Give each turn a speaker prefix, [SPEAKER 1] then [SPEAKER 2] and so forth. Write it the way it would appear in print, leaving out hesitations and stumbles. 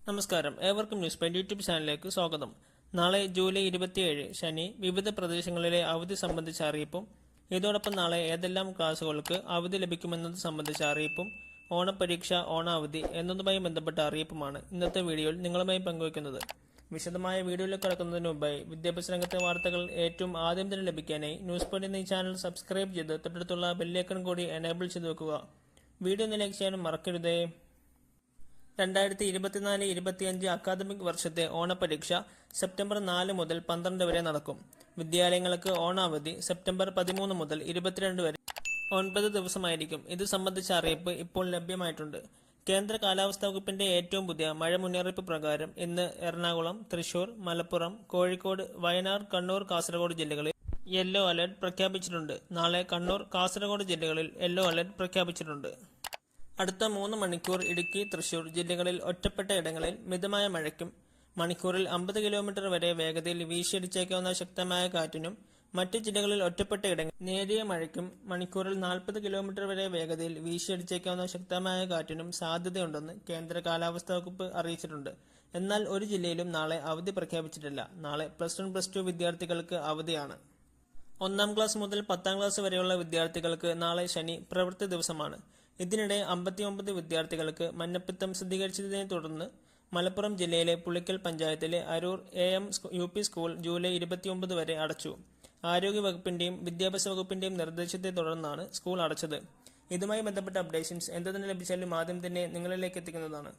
[SPEAKER 1] നമസ്കാരം, ഏവർക്കും news point YouTube ചാനലിലേക്ക് സ്വാഗതം. നാളെ ജൂലൈ 27 ശനി വിവിധ പ്രദേശങ്ങളിലെ അവധി സംബന്ധിച്ച അറിയിപ്പും ഇതോടൊപ്പം നാളെ ഏതെല്ലാം ക്ലാസുകൾക്ക് അവധി ലഭിക്കുമെന്നത് സംബന്ധിച്ച അറിയിപ്പും ഓണപരീക്ഷ, ഓണാവധി എന്നതുമായി ബന്ധപ്പെട്ട അറിയിപ്പുമാണ് ഇന്നത്തെ വീഡിയോയിൽ നിങ്ങളുമായി പങ്കുവയ്ക്കുന്നത്. വിശദമായ വീഡിയോയിലേക്ക് കടക്കുന്നതിന് മുമ്പായി വിദ്യാഭ്യാസ രംഗത്തെ വാർത്തകൾ ഏറ്റവും ആദ്യം തന്നെ ലഭിക്കാനായി ന്യൂസ് പോയിന്റ് എന്ന ഈ ചാനൽ സബ്സ്ക്രൈബ് ചെയ്ത് തൊട്ടടുത്തുള്ള ബെല്ലൈക്കൺ കൂടി എനേബിൾ ചെയ്ത് വെക്കുക. വീഡിയോ ഒന്ന് ലൈക്ക് ചെയ്യാനും മറക്കരുതേ. 2024-25 അക്കാദമിക് വർഷത്തെ ഓണപരീക്ഷ സെപ്റ്റംബർ 4 മുതൽ 12 വരെ നടക്കും. വിദ്യാലയങ്ങൾക്ക് ഓണാവധി സെപ്റ്റംബർ 13 മുതൽ 22 വരെ 9 ദിവസമായിരിക്കും. ഇത് സംബന്ധിച്ച അറിയിപ്പ് ഇപ്പോൾ ലഭ്യമായിട്ടുണ്ട്. കേന്ദ്ര കാലാവസ്ഥാ വകുപ്പിന്റെ ഏറ്റവും പുതിയ മഴ മുന്നറിയിപ്പ് പ്രകാരം ഇന്ന് എറണാകുളം, തൃശൂർ, മലപ്പുറം, കോഴിക്കോട്, വയനാട്, കണ്ണൂർ, കാസർഗോഡ് ജില്ലകളിൽ യെല്ലോ അലർട്ട് പ്രഖ്യാപിച്ചിട്ടുണ്ട്. നാളെ കണ്ണൂർ, കാസർഗോഡ് ജില്ലകളിൽ യെല്ലോ അലർട്ട് പ്രഖ്യാപിച്ചിട്ടുണ്ട്. അടുത്ത 3 മണിക്കൂർ ഇടുക്കി, തൃശൂർ ജില്ലകളിൽ ഒറ്റപ്പെട്ട ഇടങ്ങളിൽ മിതമായ മഴയ്ക്കും മണിക്കൂറിൽ 50 കിലോമീറ്റർ വരെ വേഗതയിൽ വീശിയടിച്ചേക്കാവുന്ന ശക്തമായ കാറ്റിനും മറ്റ് ജില്ലകളിൽ ഒറ്റപ്പെട്ട ഇടങ്ങളിൽ നേരിയ മഴയ്ക്കും മണിക്കൂറിൽ 40 കിലോമീറ്റർ വരെ വേഗതയിൽ വീശിയടിച്ചേക്കാവുന്ന ശക്തമായ കാറ്റിനും സാധ്യതയുണ്ടെന്ന് കേന്ദ്ര കാലാവസ്ഥാ വകുപ്പ് അറിയിച്ചിട്ടുണ്ട്. എന്നാൽ ഒരു ജില്ലയിലും നാളെ അവധി പ്രഖ്യാപിച്ചിട്ടില്ല. നാളെ +1, +2 വിദ്യാർത്ഥികൾക്ക് അവധിയാണ്. 1-ാം ക്ലാസ് മുതൽ 10-ാം ക്ലാസ് വരെയുള്ള വിദ്യാർത്ഥികൾക്ക് നാളെ ശനി പ്രവൃത്തി ദിവസമാണ്. ഇതിനിടെ 59 വിദ്യാർത്ഥികൾക്ക് മഞ്ഞപ്പിത്തം സ്ഥിരീകരിച്ചതിനെ തുടർന്ന് മലപ്പുറം ജില്ലയിലെ പുളിക്കൽ പഞ്ചായത്തിലെ Aroor AM UP school July 29 വരെ അടച്ചു. ആരോഗ്യ വകുപ്പിന്റെയും വിദ്യാഭ്യാസ വകുപ്പിന്റെയും നിർദ്ദേശത്തെ തുടർന്നാണ് സ്കൂൾ അടച്ചത്. ഇതുമായി ബന്ധപ്പെട്ട അപ്ഡേഷൻസ് എന്തെന്ന് ലഭിച്ചാലും ആദ്യം തന്നെ നിങ്ങളിലേക്ക് എത്തിക്കുന്നതാണ്.